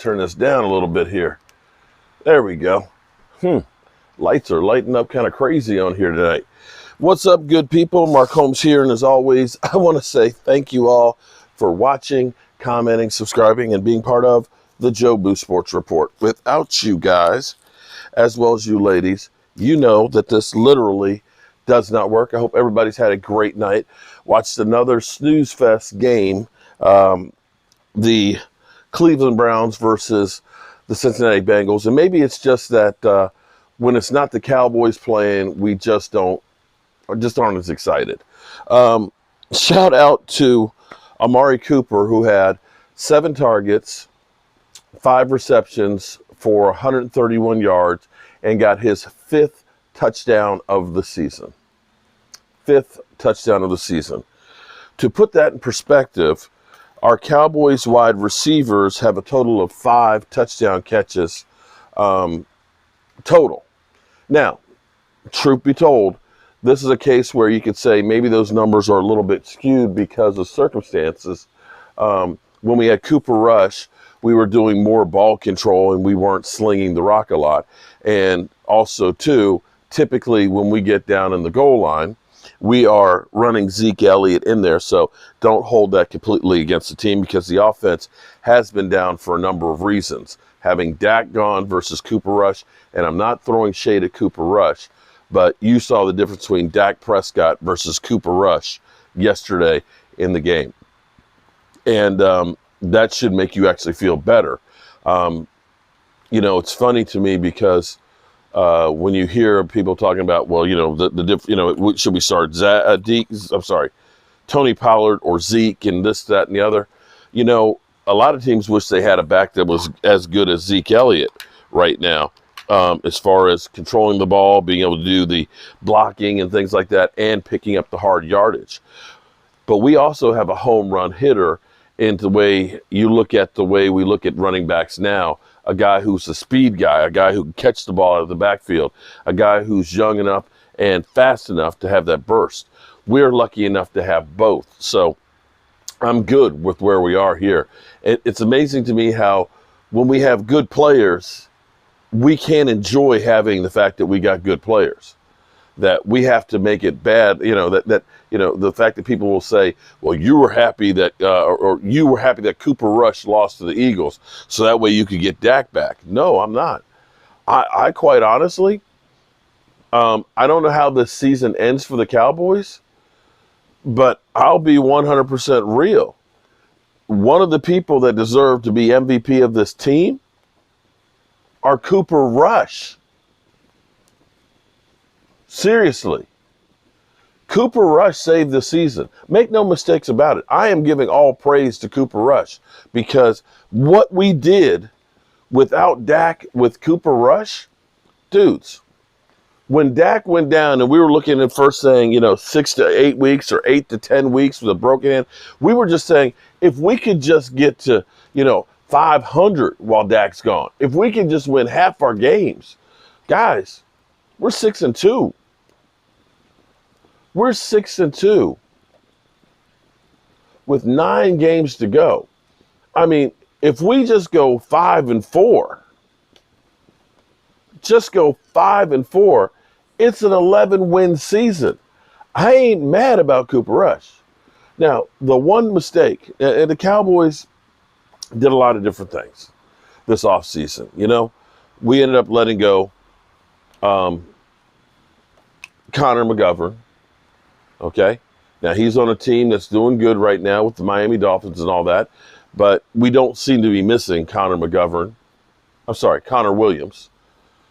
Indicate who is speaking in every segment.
Speaker 1: turn this down a little bit here. There we go. Lights are lighting up kind of crazy on here tonight. What's up, good people? Mark Holmes here, and as always, I want to say thank you all for watching, commenting, subscribing, and being part of the Joe Boo Sports Report. Without you guys, as well as you ladies, you know that this literally does not work. I hope everybody's had a great night. Watched another snooze fest game, the Cleveland Browns versus the Cincinnati Bengals, and maybe it's just that when it's not the Cowboys playing, we just aren't as excited. Shout out to Amari Cooper, who had 7 targets, 5 receptions for 131 yards, and got his 5th touchdown of the season. 5th touchdown of the season. To put that in perspective, our Cowboys wide receivers have a total of 5 touchdown catches total. Now, truth be told, this is a case where you could say maybe those numbers are a little bit skewed because of circumstances. When we had Cooper Rush, we were doing more ball control and we weren't slinging the rock a lot. And also, too, typically when we get down in the goal line, we are running Zeke Elliott in there, so don't hold that completely against the team because the offense has been down for a number of reasons. Having Dak gone versus Cooper Rush, and I'm not throwing shade at Cooper Rush, but you saw the difference between Dak Prescott versus Cooper Rush yesterday in the game. And that should make you actually feel better. You know, it's funny to me because when you hear people talking about, well, you know, should we start Tony Pollard or Zeke and this, that, and the other? You know, a lot of teams wish they had a back that was as good as Zeke Elliott right now, as far as controlling the ball, being able to do the blocking and things like that, and picking up the hard yardage. But we also have a home run hitter in the way you look at the way we look at running backs now. A guy who's a speed guy, a guy who can catch the ball out of the backfield, a guy who's young enough and fast enough to have that burst. We're lucky enough to have both. So I'm good with where we are here. It's amazing to me how when we have good players, we can't enjoy having the fact that we got good players. That we have to make it bad, you know, the fact that people will say, well, you were happy that, or you were happy that Cooper Rush lost to the Eagles, so that way you could get Dak back. No, I'm not. I quite honestly, I don't know how this season ends for the Cowboys, but I'll be 100% real. One of the people that deserve to be MVP of this team are Cooper Rush. Seriously. Cooper Rush saved the season. Make no mistakes about it. I am giving all praise to Cooper Rush because what we did without Dak with Cooper Rush, dudes, when Dak went down and we were looking at first saying, you know, 6 to 8 weeks or 8 to 10 weeks with a broken hand, we were just saying if we could just get to, you know, 500 while Dak's gone, if we could just win half our games, guys, we're 6-2. We're 6-2 with 9 games to go. I mean, if we just go 5-4, it's an 11-win season. I ain't mad about Cooper Rush. Now, the one mistake, and the Cowboys did a lot of different things this offseason. You know, we ended up letting go Connor McGovern. Okay, now he's on a team that's doing good right now with the Miami Dolphins and all that, but we don't seem to be missing Connor Williams.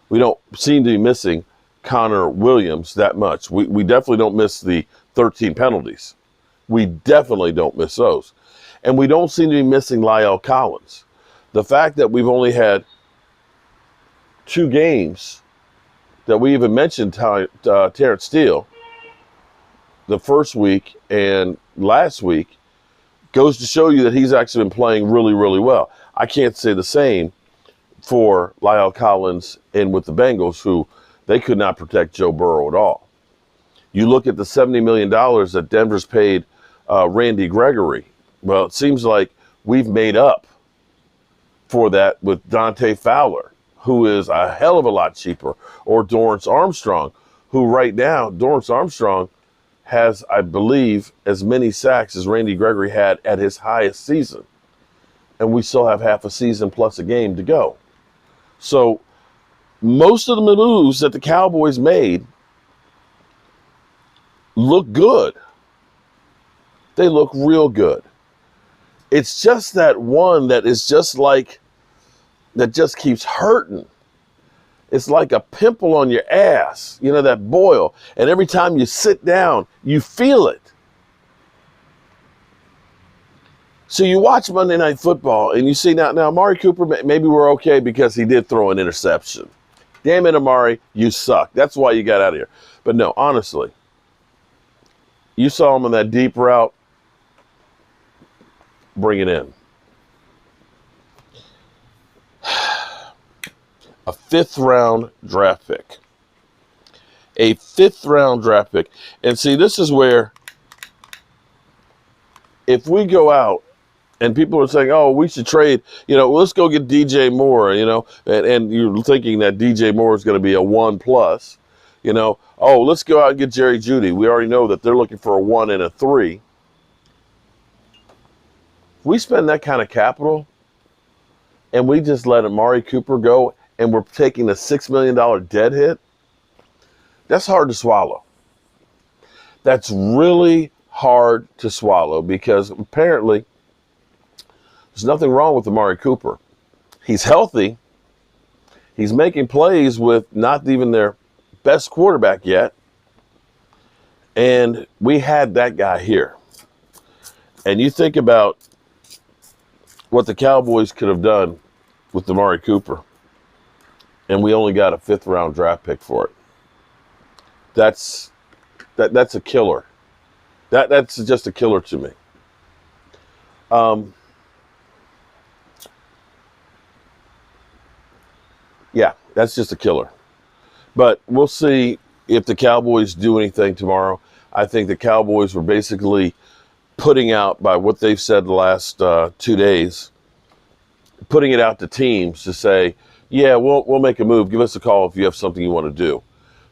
Speaker 1: We don't seem to be missing Connor Williams that much. We definitely don't miss the 13 penalties. We definitely don't miss those. And we don't seem to be missing La'el Collins. The fact that we've only had 2 games that we even mentioned Terrence Steele, the first week and last week, goes to show you that he's actually been playing really, really well. I can't say the same for La'el Collins and with the Bengals, who they could not protect Joe Burrow at all. You look at the $70 million that Denver's paid Randy Gregory. Well, it seems like we've made up for that with Dante Fowler, who is a hell of a lot cheaper, or Dorrance Armstrong, who right now, Dorrance Armstrong has, I believe, as many sacks as Randy Gregory had at his highest season. And we still have half a season plus a game to go. So most of the moves that the Cowboys made look good. They look real good. It's just that one that is just like, that just keeps hurting. It's like a pimple on your ass, you know, that boil. And every time you sit down, you feel it. So you watch Monday Night Football and you see now Amari Cooper, maybe we're okay because he did throw an interception. Damn it, Amari, you suck. That's why you got out of here. But no, honestly, you saw him on that deep route. Bring it in. A 5th-round draft pick. A 5th-round draft pick. And see, this is where if we go out and people are saying, oh, we should trade, you know, let's go get DJ Moore, you know, and you're thinking that DJ Moore is going to be a 1+, you know, oh, let's go out and get Jerry Jeudy. We already know that they're looking for a 1 and a 3. We spend that kind of capital and we just let Amari Cooper go and we're taking a $6 million dead hit, that's hard to swallow. That's really hard to swallow because apparently there's nothing wrong with Amari Cooper. He's healthy. He's making plays with not even their best quarterback yet. And we had that guy here. And you think about what the Cowboys could have done with Amari Cooper, and we only got a 5th-round draft pick for it. That's a killer. That's just a killer to me. Yeah, that's just a killer. But we'll see if the Cowboys do anything tomorrow. I think the Cowboys were basically putting out, by what they've said the last 2 days, putting it out to teams to say, yeah, we'll make a move. Give us a call if you have something you want to do.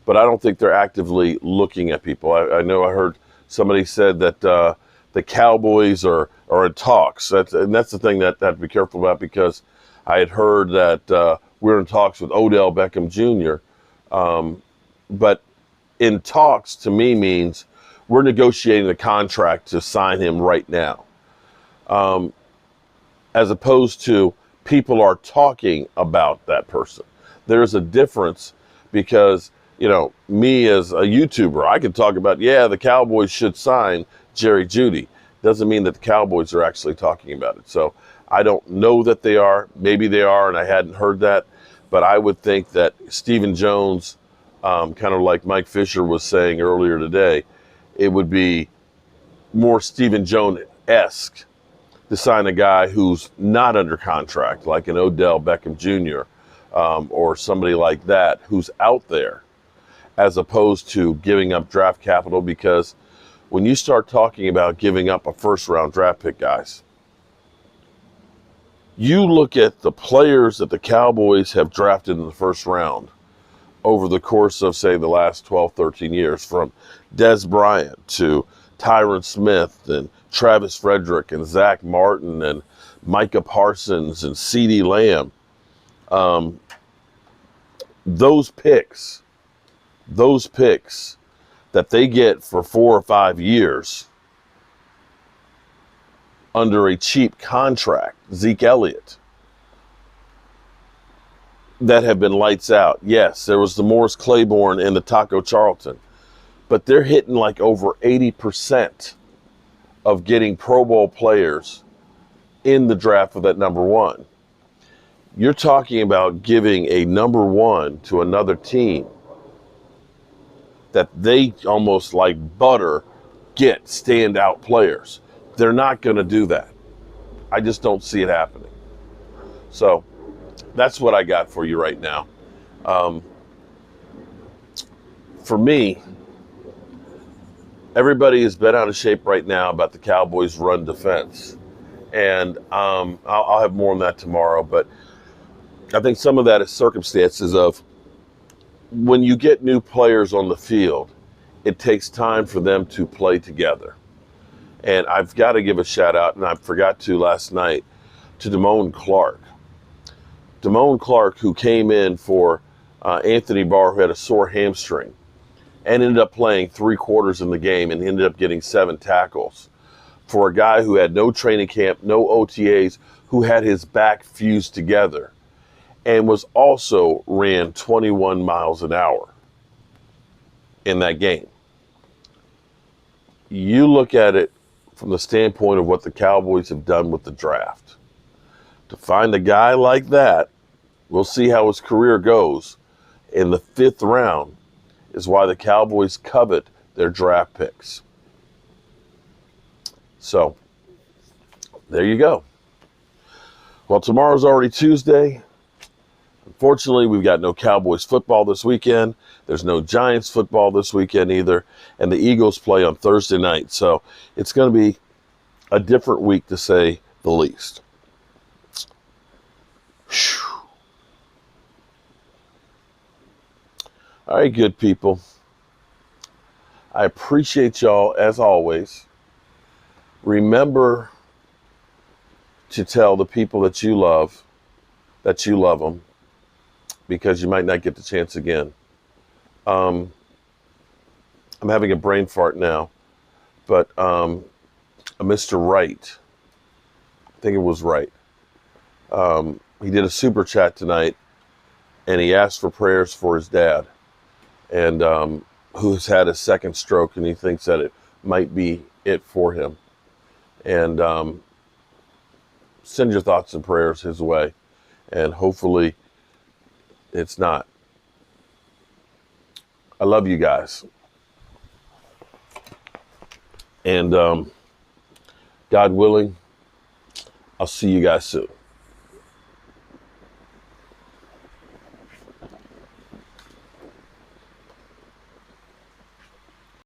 Speaker 1: But I don't think they're actively looking at people. I know I heard somebody said that the Cowboys are in talks. And that's the thing that I have to be careful about, because I had heard that we're in talks with Odell Beckham Jr. But in talks to me means we're negotiating the contract to sign him right now. As opposed to people are talking about that person. There's a difference because, you know, me as a YouTuber, I can talk about, yeah, the Cowboys should sign Jerry Jeudy. Doesn't mean that the Cowboys are actually talking about it. So I don't know that they are. Maybe they are, and I hadn't heard that. But I would think that Stephen Jones, kind of like Mike Fisher was saying earlier today, it would be more Stephen Jones-esque to sign a guy who's not under contract, like an Odell Beckham Jr. Or somebody like that who's out there, as opposed to giving up draft capital. Because when you start talking about giving up a 1st-round draft pick, guys, you look at the players that the Cowboys have drafted in the 1st round over the course of, say, the last 12, 13 years, from Des Bryant to Tyron Smith and Travis Frederick and Zach Martin and Micah Parsons and CeeDee Lamb. Those picks that they get for 4 or 5 years under a cheap contract, Zeke Elliott, that have been lights out. Yes, there was the Morris Claiborne and the Taco Charlton, but they're hitting like over 80% of getting Pro Bowl players in the draft for that number 1. You're talking about giving a number 1 to another team that they almost like butter get standout players. They're not going to do that. I just don't see it happening. So that's what I got for you right now. For me, everybody is bent out of shape right now about the Cowboys' run defense. And I'll have more on that tomorrow. But I think some of that is circumstances of when you get new players on the field, it takes time for them to play together. And I've got to give a shout out, and I forgot to last night, to Damone Clark. Damone Clark, who came in for Anthony Barr, who had a sore hamstring, and ended up playing 3/4 in the game and ended up getting 7 tackles. For a guy who had no training camp, no OTAs, who had his back fused together, and was also ran 21 miles an hour in that game. You look at it from the standpoint of what the Cowboys have done with the draft. To find a guy like that, we'll see how his career goes, in the 5th round is why the Cowboys covet their draft picks. So, there you go. Well, tomorrow's already Tuesday. Unfortunately, we've got no Cowboys football this weekend. There's no Giants football this weekend either. And the Eagles play on Thursday night. So it's going to be a different week, to say the least. Whew. All right, good people. I appreciate y'all as always. Remember to tell the people that you love them, because you might not get the chance again. I'm having a brain fart now, but Mr. Wright, I think it was Wright, he did a super chat tonight, and he asked for prayers for his dad, and who's had a second stroke, and he thinks that it might be it for him. And send your thoughts and prayers his way, and hopefully it's not. I love you guys. And God willing, I'll see you guys soon.